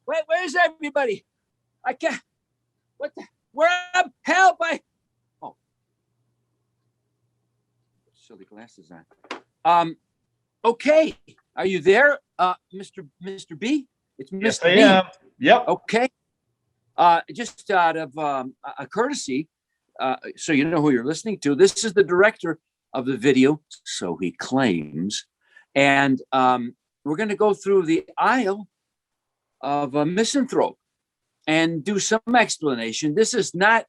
Where's everybody? I can't. What the? Where am? Help! Oh, silly glasses on. Okay, are you there, Mr. B? It's Mr. Yes, I B. am. Yep. Okay. Just out of a courtesy, so you know who you're listening to. This is the director of the video, so he claims, and we're going to go through the Isle of Misanthrope and do some explanation. This is not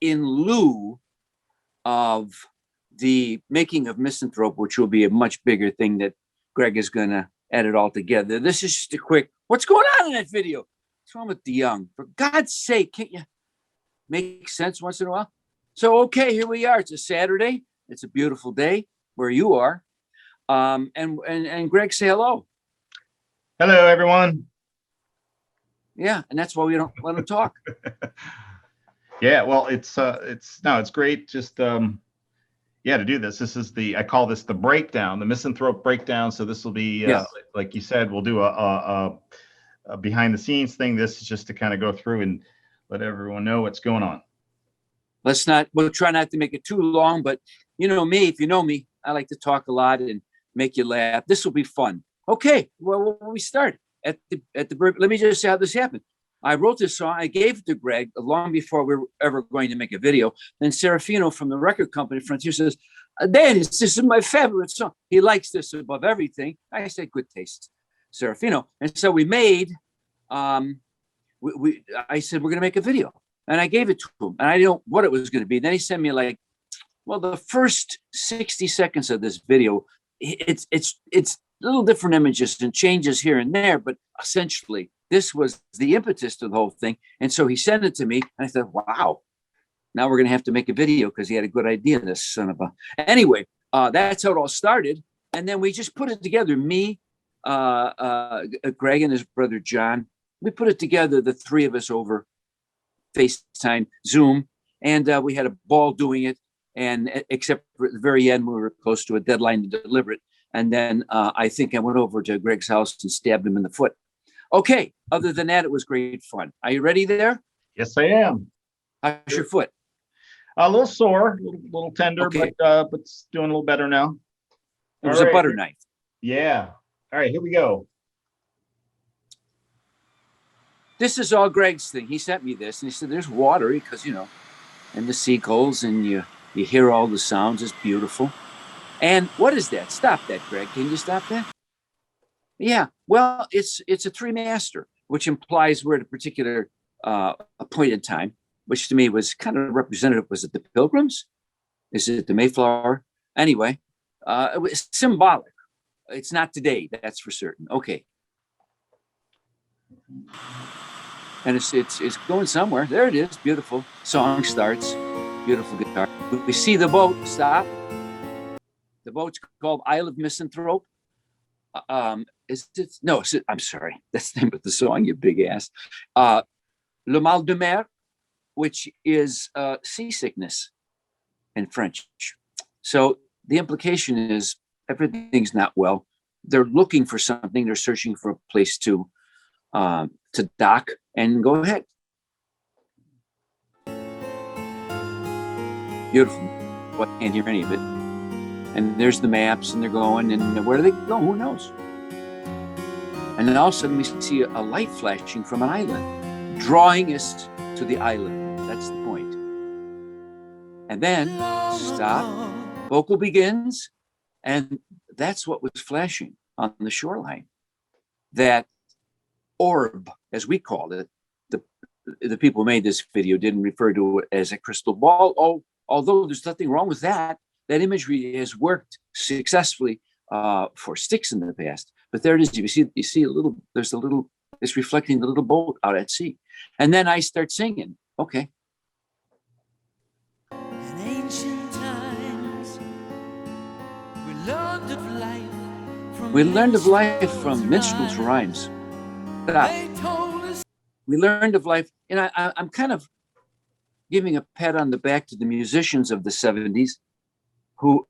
in lieu of the making of Misanthrope, which will be a much bigger thing that Greg is going to edit all together. This is just a quick, what's going on in that video? What's wrong with DeYoung? For God's sake, can't you make sense once in a while? So, okay, here we are. It's a Saturday. It's a beautiful day where you are. And Greg, say hello. Hello, everyone. Yeah, and that's why we don't let him talk. Yeah, well, it's great. Just to do this. This is I call this the breakdown, the Misanthrope breakdown. So this will be like you said, we'll do a behind the scenes thing. This is just to kind of go through and let everyone know what's going on. We'll try not to make it too long, but you know me, if you know me, I like to talk a lot and make you laugh. This will be fun. Okay, well, we start at the let me just say how this happened. I wrote this song. I gave it to Greg long before we were ever going to make a video. Then Serafino from the record company, Frontier, says, Dennis, this is my favorite song. He likes this above everything. I said, good taste, Serafino. And so we made, I said, we're going to make a video. And I gave it to him. And I didn't know what it was going to be. Then he sent me the first 60 seconds of this video, it's little different images and changes here and there, but essentially, this was the impetus to the whole thing. And so he sent it to me, and I thought, wow, now we're going to have to make a video because he had a good idea, this son of a... Anyway, that's how it all started. And then we just put it together. Me, Greg and his brother, John, we put it together, the three of us over FaceTime, Zoom, and we had a ball doing it. And except for at the very end, we were close to a deadline to deliver it. And then I think I went over to Greg's house and stabbed him in the foot. Okay, other than that, it was great fun. Are you ready there? Yes, I am. How's your foot? A little sore, a little tender, okay. but it's doing a little better now. It was a butter knife. Yeah. All right, here we go. This is all Greg's thing. He sent me this, and he said, there's water, because, and the seagulls, and you hear all the sounds. It's beautiful. And what is that? Stop that, Greg. Can you stop that? Yeah, well, it's a three master, which implies we're at a particular a point in time, which to me was kind of representative. Was it the Pilgrims? Is it the Mayflower? Anyway, it was symbolic. It's not today, that's for certain. Okay. And it's going somewhere. There it is, beautiful. Song starts, beautiful guitar. We see the boat stop. The boat's called Isle of Misanthrope. I'm sorry. That's the name of the song, you big ass. Le mal de mer, which is seasickness in French. So the implication is everything's not well. They're looking for something. They're searching for a place to dock, and go ahead. Beautiful. Well, I can't hear any of it. And there's the maps, and they're going, and where do they go? Who knows? And then all of a sudden we see a light flashing from an island, drawing us to the island. That's the point. And then stop, vocal begins, and that's what was flashing on the shoreline. That orb, as we called it, the people who made this video didn't refer to it as a crystal ball. Although there's nothing wrong with that. That imagery has worked successfully for Styx in the past. But there it is. You see it's reflecting the little boat out at sea. And then I start singing. Okay. In ancient times, we learned of life from minstrels' rhymes. We learned of life, and I'm kind of giving a pat on the back to the musicians of the 70s who,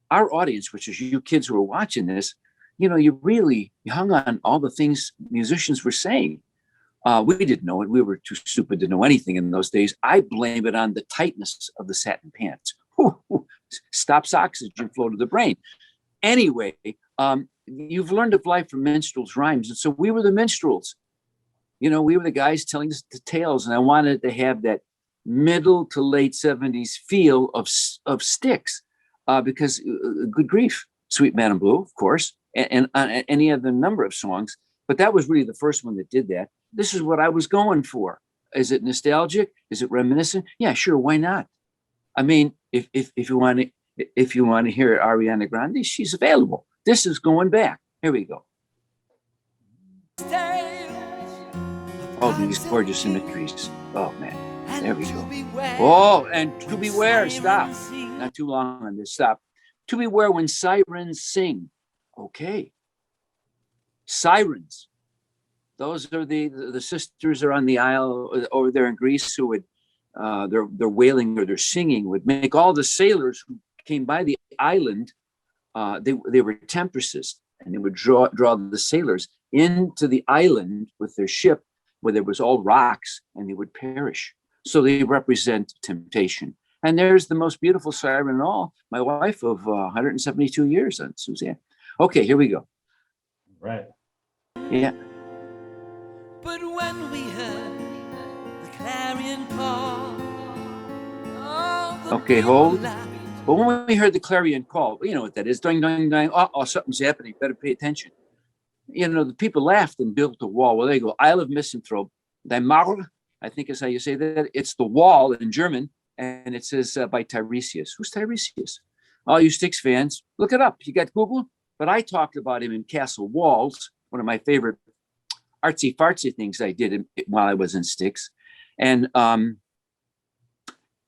our audience, which is you kids who are watching this, you hung on all the things musicians were saying. We didn't know it. We were too stupid to know anything in those days. I blame it on the tightness of the satin pants. Stops oxygen flow to the brain. Anyway, you've learned of life from minstrels' rhymes. And so we were the minstrels. We were the guys telling us the tales. And I wanted to have that middle to late 70s feel of Styx, because good grief, Sweet Madam Blue, of course, and any other number of songs. But that was really the first one that did that. This is what I was going for. Is it nostalgic? Is it reminiscent? Yeah, sure. Why not? I mean, if you want to hear Ariana Grande, she's available. This is going back. Here we go. Oh, these gorgeous symmetries. Oh man, there we go. Oh, and to beware. Stop. Not too long on this. Stop. To beware when sirens sing. Okay. Sirens. Those are the sisters are on the isle over there in Greece who would their wailing or their singing would make all the sailors who came by the island. They were temptresses, and they would draw the sailors into the island with their ship where there was all rocks, and they would perish. So they represent temptation. And there's the most beautiful siren in all, my wife of 172 years, on Suzanne. Okay, here we go. Right. Yeah. But when we heard the clarion call, okay, hold. But when we heard the clarion call, you know what that is. Doing, doing, doing. Oh, something's happening. Better pay attention. The people laughed and built a wall. Well, there you go. Isle of Misanthrope. Die Mauer, I think is how you say that. It's the wall in German. And it says by Tiresias. Who's Tiresias? All you Styx fans, look it up. You got Google? But I talked about him in Castle Walls, one of my favorite artsy fartsy things I did while I was in Styx. And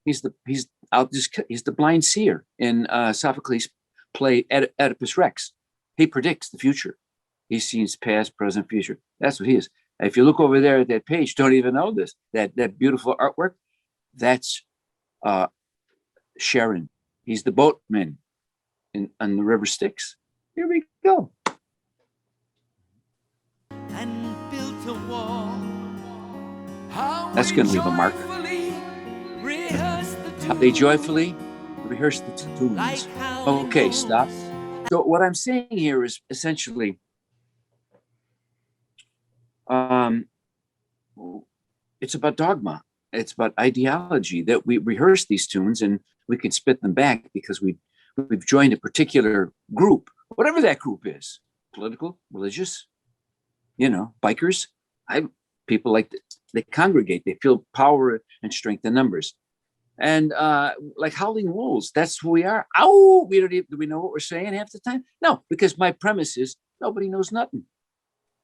he's the blind seer in Sophocles' play Oedipus Rex. He predicts the future. He sees past, present, future. That's what he is. If you look over there at that page, don't even know this. That beautiful artwork, that's Sharon. He's the boatman on the river Styx. Here we go. And built a wall. That's going to leave a mark. How they joyfully rehearse the tunes. Okay, stop. So what I'm saying here is essentially, it's about dogma. It's about ideology, that we rehearse these tunes and we can spit them back because we've joined a particular group, whatever that group is, political, religious, bikers. People like they congregate, they feel power and strength in numbers. And like howling wolves, that's who we are. Ow! Do we know what we're saying half the time? No, because my premise is nobody knows nothing.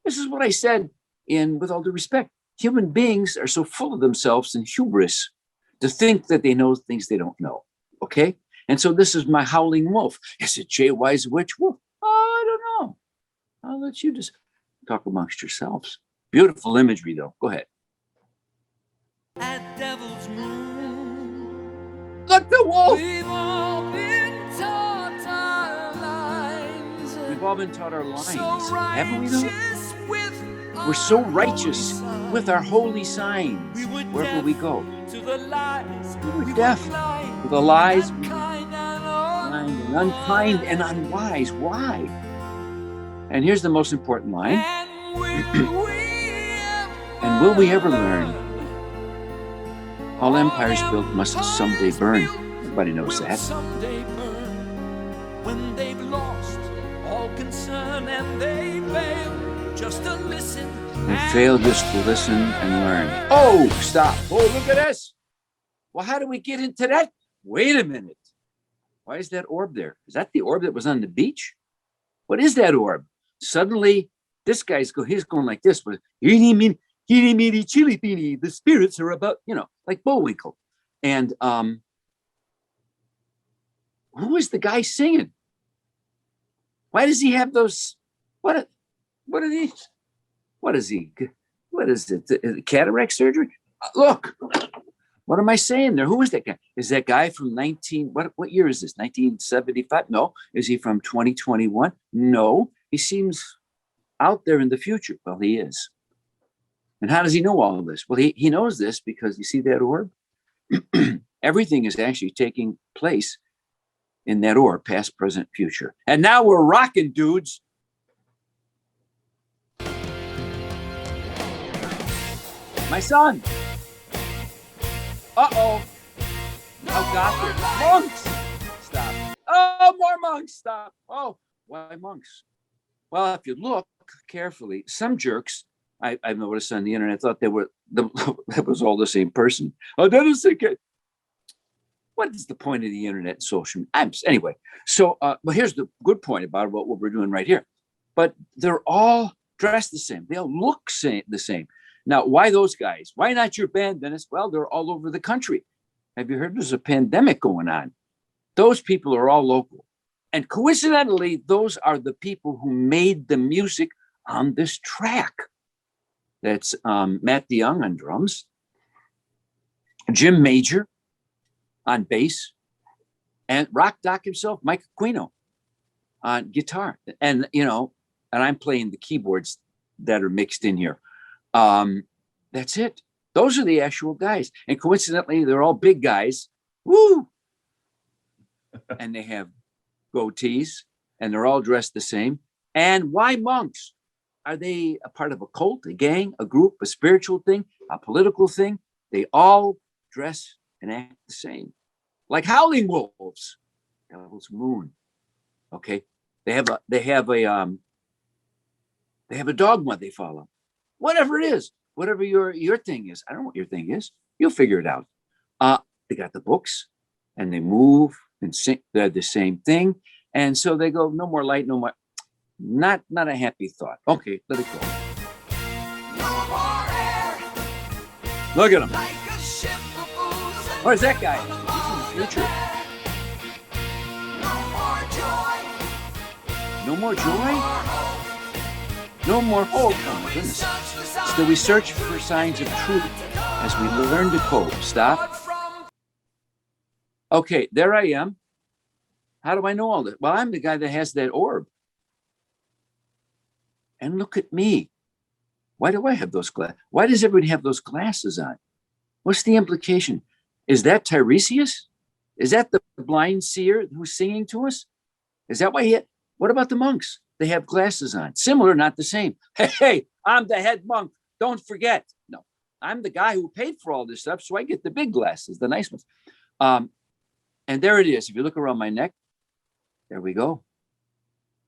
This is what I said, with all due respect. Human beings are so full of themselves and hubris to think that they know things they don't know. Okay? And so this is my howling wolf. Is it JY's witch wolf? I don't know. I'll let you just talk amongst yourselves. Beautiful imagery, though. Go ahead. At Devil's Moon. Look, the wolf! We've all been taught our lines. We've all been taught our lines. So Haven't we, though? We're so righteous with our holy signs. Wherever we go. To the lies. We're deaf to the lies. Blind and unkind and unwise. Why? And here's the most important line. And will we ever learn? All empires built must someday burn. Everybody knows that. Someday burn when they've lost all concern and they fail just to listen. We fail just to listen and learn. Oh, stop. Oh, look at us. Well, how do we get into that? Wait a minute. Why is that orb there? Is that the orb that was on the beach? What is that orb? Suddenly, this guy's he's going like this. But the spirits are about, like Bullwinkle. And who is the guy singing? Why does he have those? What are these? What is he? What is it? Cataract surgery? Look, what am I saying there? Who is that guy? Is that guy from what year is this? 1975? No. Is he from 2021? No. he seems out there in the future. Well, he is. And how does he know all of this? Well, he knows this because you see that orb? Everything is actually taking place in that orb, past, present, future. And now we're rocking, dudes. My son. Uh-oh. Oh, God. Monks. Stop. Oh, more monks. Stop. Oh, why monks? Well, if you look carefully, some jerks, I've noticed on the internet, thought that was all the same person. Oh, Dennis DeYoung. What is the point of the internet and social media? Anyway, so but here's the good point about what we're doing right here. But they're all dressed the same. They all look the same. Now, why those guys? Why not your band, Dennis? Well, they're all over the country. Have you heard there's a pandemic going on? Those people are all local. And coincidentally, those are the people who made the music on this track. That's Matt DeYoung on drums, Jim Major on bass, and Rock Doc himself, Mike Aquino, on guitar. And, and I'm playing the keyboards that are mixed in here. That's it. Those are the actual guys. And coincidentally, they're all big guys. Woo! And they have goatees, and they're all dressed the same. And why monks? Are they a part of a cult, a gang, a group, a spiritual thing, a political thing? They all dress and act the same. Like howling wolves. Devil's moon. Okay. They have a dogma they follow. Whatever it is, whatever your thing is. I don't know what your thing is. You'll figure it out. They got the books and they move and sing. They're the same thing. And so they go, no more light, no more. Not a happy thought. Okay, let it go. Look at him. Where's that guy? He's in the future. No more joy? No more hope. Oh my goodness. Still we search for signs of truth as we learn to cope. Stop. Okay, there I am. How do I know all this? Well, I'm the guy that has that orb. And look at me. Why do I have those glasses? Why does everybody have those glasses on? What's the implication? Is that Tiresias? Is that the blind seer who's singing to us? Is that why what about the monks? They have glasses on. Similar, not the same. Hey, I'm the head monk. Don't forget. No, I'm the guy who paid for all this stuff, so I get the big glasses, the nice ones. And there it is. If you look around my neck, there we go.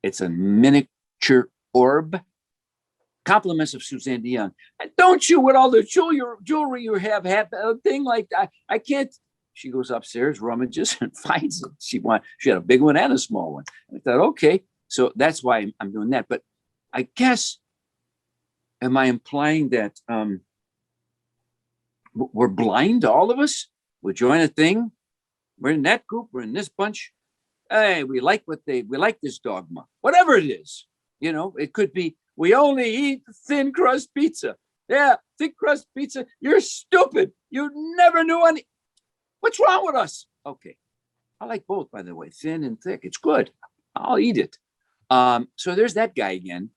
It's a miniature orb. Compliments of Suzanne DeYoung. And don't you, with all the jewelry you have a thing like that? I can't. She goes upstairs, rummages, and finds it. She had a big one and a small one. I thought, okay, so that's why I'm doing that. But I guess, am I implying that we're blind, all of us? We join a thing. We're in that group. We're in this bunch. Hey, we like this dogma, whatever it is. It could be, we only eat thin crust pizza. Yeah, thick crust pizza. You're stupid. You never knew any. What's wrong with us? Okay. I like both, by the way, thin and thick. It's good. I'll eat it. So there's that guy again.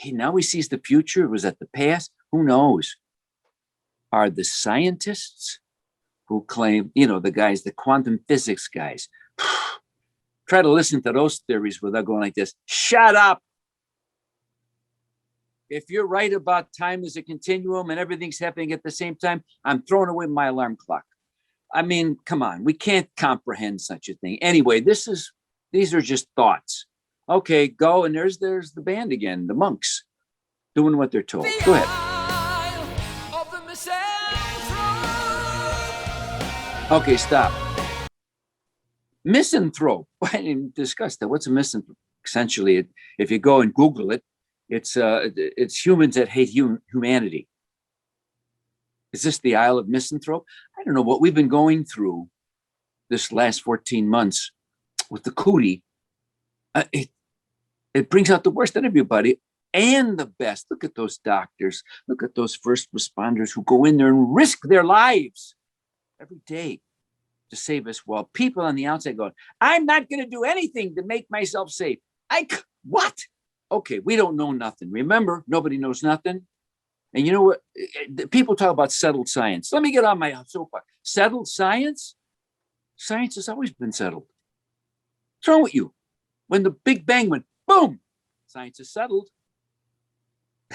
Now he sees the future. Was that the past? Who knows? Are the scientists who claim, the guys, the quantum physics guys, try to listen to those theories without going like this. Shut up. If you're right about time is a continuum and everything's happening at the same time, I'm throwing away my alarm clock. I mean, come on. We can't comprehend such a thing. Anyway, these are just thoughts. Okay, go. And there's the band again, the monks, doing what they're told. Go ahead. Okay, stop. Misanthrope. I didn't even discuss that. What's a misanthrope? Essentially, if you go and Google it, it's humans that hate humanity. Is this the Isle of Misanthrope? I don't know what we've been going through this last 14 months with the cootie. It brings out the worst in everybody and the best. Look at those doctors. Look at those first responders who go in there and risk their lives every day. to save us, while people on the outside going, I'm not going to do anything to make myself safe. What? Okay, we don't know nothing. Remember, nobody knows nothing. And you know what? People talk about settled science. Let me get on my soapbox. Settled science? Science has always been settled. What's wrong with you? When the Big Bang went, boom, science is settled.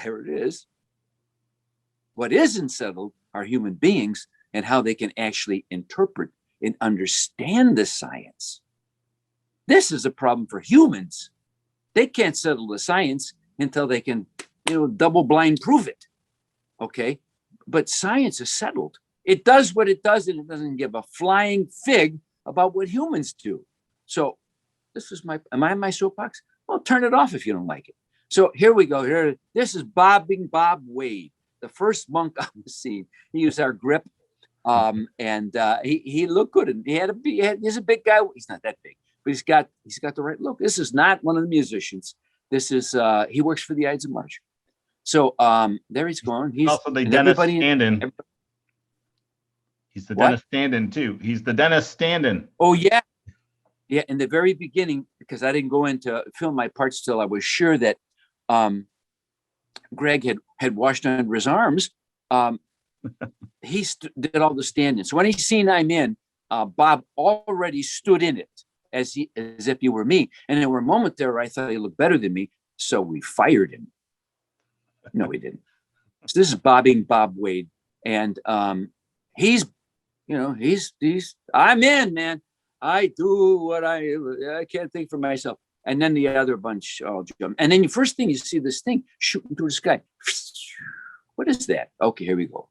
There it is. What isn't settled are human beings and how they can actually interpret and understand the science. This is a problem for humans. They can't settle the science until they can, double blind prove it. Okay. But science is settled. It does what it does, and it doesn't give a flying fig about what humans do. So this is am I in my soapbox? Well, turn it off if you don't like it. So here we go. This is Bob Wade, the first monk on the scene. He used our grip. And he looked good, and he's a big guy. He's not that big, but he's got the right look. This is not one of the musicians. This is he works for the Ides of March. So there he's going. He's also the Dennis stand-in. He's the Dennis stand-in too. He's the Dennis stand-in. Oh yeah. Yeah, in the very beginning, because I didn't go into film my parts till I was sure that Greg had washed under his arms. He did all the stand-in. So when he seen I'm in, Bob already stood in it as if he were me. And there were a moment there where I thought he looked better than me, so we fired him. No, we didn't. So this is Bob Wade, and he's I'm in, man. I do what I can't think for myself. And then the other bunch all jump. And then the first thing you see this thing shooting through the sky. What is that? Okay, here we go.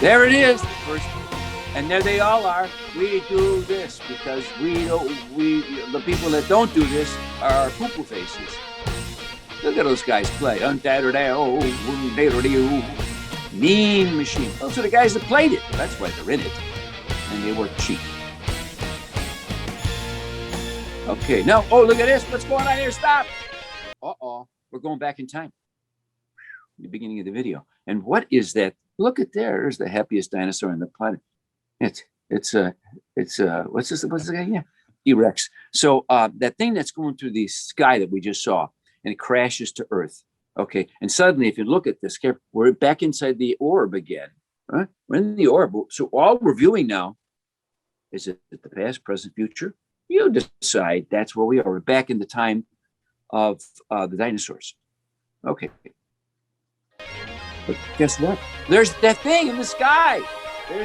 There it is, the first one. And there they all are. We do this because the people that don't do this are poo-poo faces. Look at those guys play. Mean Machine. Those are the guys that played it. That's why they're in it. And they work cheap. Okay, now, look at this. What's going on here? Stop. Uh-oh. We're going back in time. The beginning of the video. And what is that? Look at there. There's the happiest dinosaur on the planet. It's what's the guy? Yeah, T-Rex. So that thing that's going through the sky that we just saw, and it crashes to Earth. Okay, and suddenly, if you look at this, we're back inside the orb again. Right? We're in the orb. So all we're viewing now is it the past, present, future? You decide. That's where we are. We're back in the time of the dinosaurs. Okay. But guess what? There's that thing in the sky. They're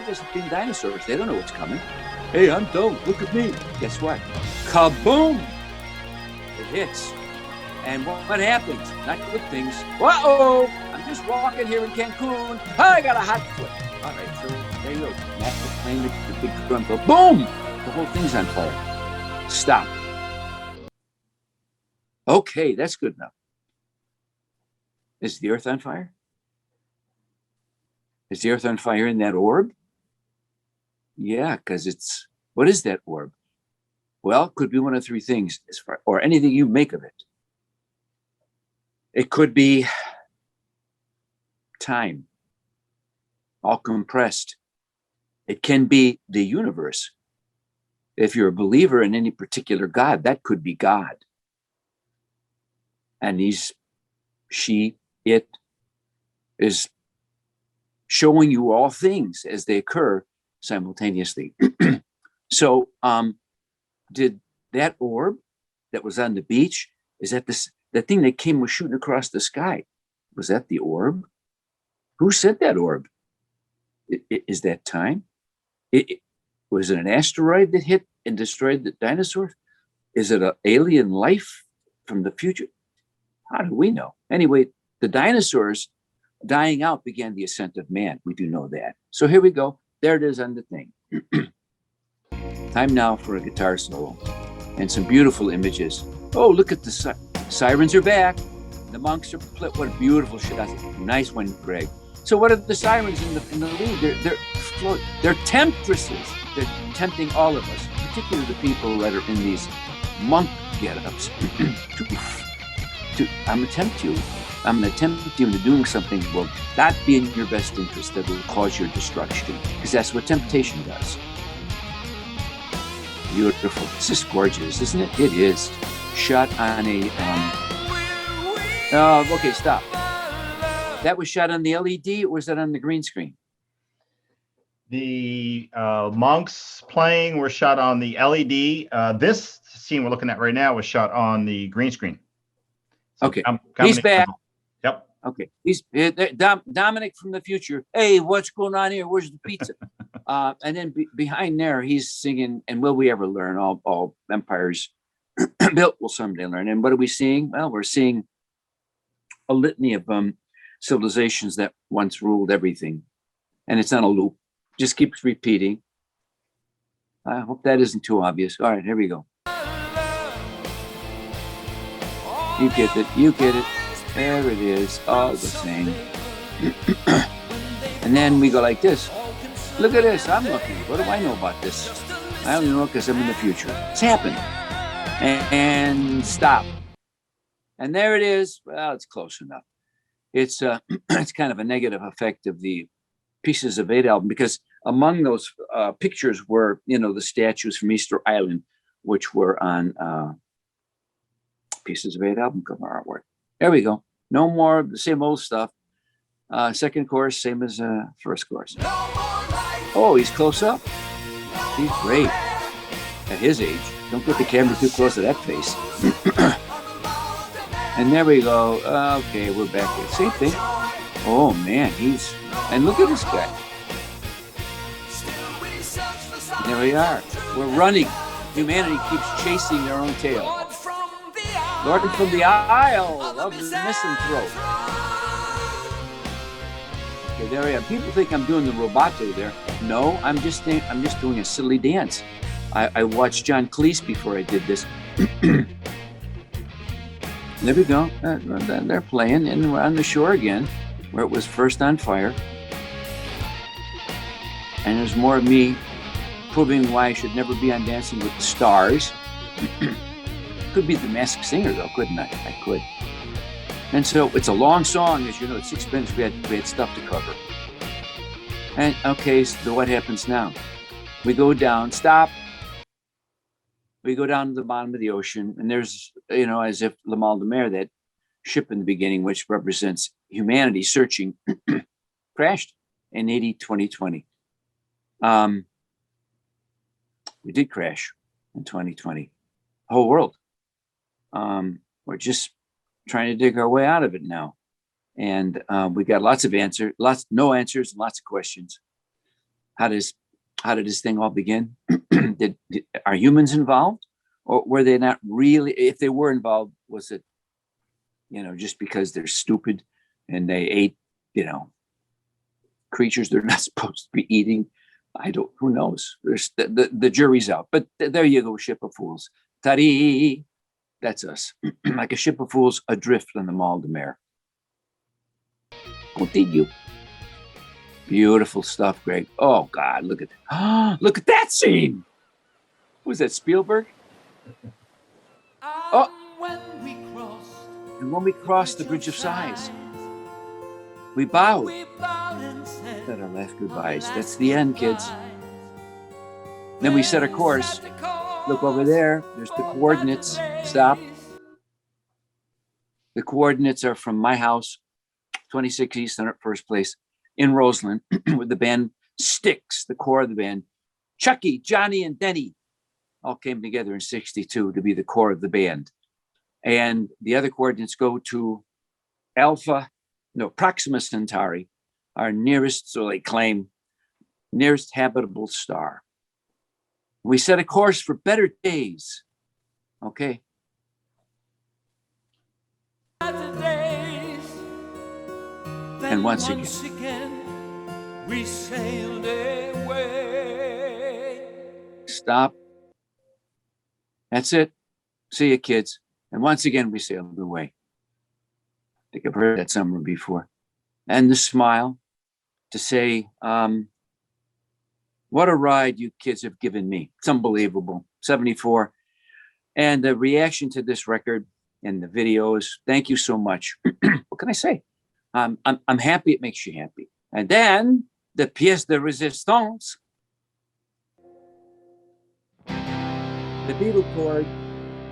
just being dinosaurs. They don't know what's coming. Hey, I'm done. Look at me. Guess what? Kaboom! It hits. And what happens? Not good things. Uh-oh! I'm just walking here in Cancun. Oh, I got a hot foot. All right, so there you go. Master playing the big drum. Boom! The whole thing's on fire. Stop. Okay, that's good enough. Is the Earth on fire? Is the Earth on fire in that orb? Yeah, because what is that orb? Well, it could be one of three things, or anything you make of it. It could be time, all compressed. It can be the universe. If you're a believer in any particular God, that could be God. And it is showing you all things as they occur simultaneously. So did that orb that was on the beach, is that that thing that was shooting across the sky? Was that the orb? Who sent that orb? Is that time? Was it an asteroid that hit and destroyed the dinosaurs? Is it an alien life from the future? How do we know? Anyway, the dinosaurs dying out began the ascent of man. We do know that. So here we go. There it is on the thing. Time now for a guitar solo and some beautiful images. Oh, look at the sirens are back. The monks are what a beautiful shot. Nice one, Greg. So what are the sirens in the lead? They're temptresses. They're tempting all of us, particularly the people that are in these monk get-ups. I'm gonna tempt you. I'm going to tempt you into doing something that will not be in your best interest, that will cause your destruction, because that's what temptation does. Beautiful. This is gorgeous, isn't it? It is. Shot on a, okay, stop. That was shot on the LED, or was that on the green screen? The monks playing were shot on the LED. This scene we're looking at right now was shot on the green screen. So okay, he's back. Yep. Okay, he's Dominic from the future. Hey, what's going on here? Where's the pizza? And then behind there, he's singing, and will we ever learn? All empires built will someday learn. And what are we seeing? Well, we're seeing a litany of civilizations that once ruled everything, and it's on a loop. Just keeps repeating. I hope that isn't too obvious. All right, here we go. You get it. You get it. There it is. All the same. And then we go like this. Look at this. I'm looking. What do I know about this? I don't know because I'm in the future. It's happening. And stop. And there it is. Well, it's close enough. It's it's kind of a negative effect of the Pieces of 8 album, because among those pictures were, the statues from Easter Island, which were on Pieces of 8 album cover artwork. There we go. No more the same old stuff. Second chorus, same as first chorus. Oh, he's close up. He's great at his age. Don't put the camera too close to that face. And there we go. Okay, we're back here. Same thing. Oh man, and look at this guy. There we are. We're running. Humanity keeps chasing their own tail. Lord from the Isle of Misanthrope. Okay, there we are. People think I'm doing the rubato there. No, I'm just doing a silly dance. I watched John Cleese before I did this. There we go. They're playing, and we're on the shore again, where it was first on fire. And there's more of me proving why I should never be on Dancing with the Stars. Could be the Masked Singer, though, couldn't I? I could. And so it's a long song, as you know. It's 6 minutes. We had stuff to cover. And okay, so what happens now? We go down. Stop. We go down to the bottom of the ocean, and there's, as if Le Mal de Mer, that ship in the beginning, which represents humanity searching, crashed in 2020. We did crash in 2020. The whole world. We're just trying to dig our way out of it now. And we got lots of answers, no answers, and lots of questions. How did this thing all begin? Are humans involved, or were they not really? If they were involved, was it, just because they're stupid and they ate, creatures they're not supposed to be eating? Who knows? There's the jury's out. But there you go, ship of fools. Tari, that's us. Like a ship of fools adrift on the Mal de Mer. Continue. Beautiful stuff, Greg. Oh God, look at that scene. Was that Spielberg? Oh, and when we crossed the Bridge of Sighs, we bowed. Said our last goodbyes. That's the end, kids. Then we set a course. Look over there. There's the coordinates. Stop. The coordinates are from my house, 26 East 101st Place in Roseland, with the band Styx, the core of the band. Chucky, Johnny, and Denny all came together in 62 to be the core of the band. And the other coordinates go to Proxima Centauri, our nearest, so they claim, nearest habitable star. We set a course for better days. Okay. And once again, we sailed away. Stop. That's it. See you, kids. And once again, we sailed away. I think I've heard that somewhere before. And the smile to say, what a ride you kids have given me. It's unbelievable. 74. And the reaction to this record, and the videos. Thank you so much. What can I say? I'm happy it makes you happy. And then the pièce de résistance, the beetle chord,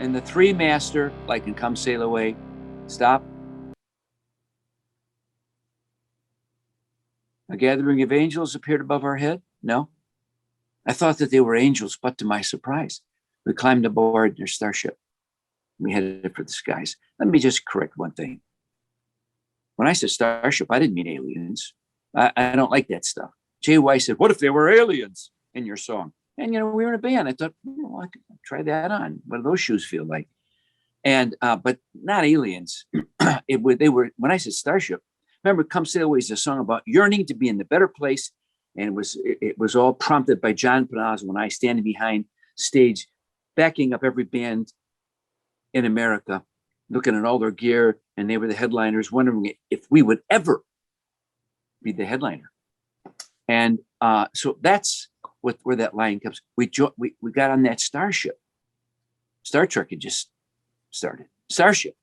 and the three master, like in Come Sail Away. Stop. A gathering of angels appeared above our head? No. I thought that they were angels, but to my surprise, we climbed aboard their starship. We headed for the skies. Let me just correct one thing. When I said starship, I didn't mean aliens. I don't like that stuff. Jay Weiss said, what if they were aliens in your song? And, we were in a band. I thought, I could try that on. What do those shoes feel like? And, but not aliens. They were, when I said starship, remember, Come Sail Away is a song about yearning to be in the better place. And it was all prompted by John Panazzo and I standing behind stage, backing up every band in America, looking at all their gear, and they were the headliners, wondering if we would ever be the headliner. And so that's where that line comes. We got on that starship. Star Trek had just started. Starship,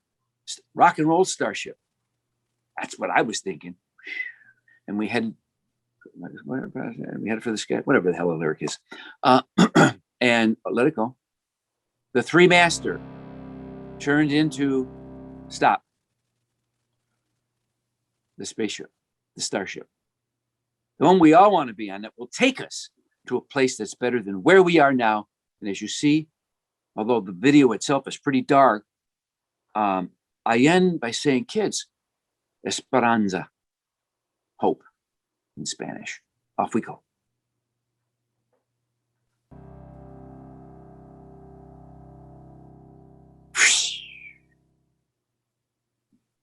rock and roll starship. That's what I was thinking. And we headed for the sky, whatever the hell the lyric is. And let it go. The three master turned into stop. The spaceship, the starship. The one we all want to be on that will take us to a place that's better than where we are now. And as you see, although the video itself is pretty dark, I end by saying, kids, esperanza, hope in Spanish. Off we go.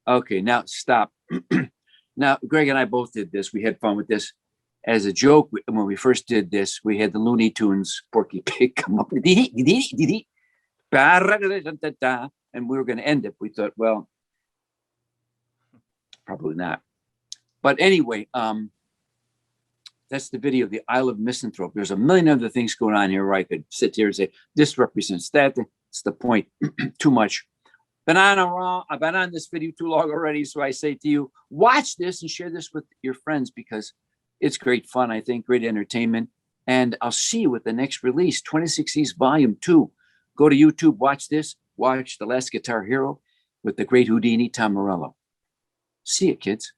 Okay, now stop. Now, Greg and I both did this. We had fun with this. As a joke, when we first did this, we had the Looney Tunes Porky Pig come up with and we were going to end it. We thought, well, probably not. But anyway, that's the video of the Isle of Misanthrope. There's a million other things going on here where I could sit here and say, this represents that. That's the point. Too much. I've been on this video too long already. So I say to you, watch this and share this with your friends because it's great fun, I think, great entertainment. And I'll see you with the next release, 26 East Volume 2. Go to YouTube, watch this, watch The Last Guitar Hero with the great Houdini, Tom Morello. See you, kids.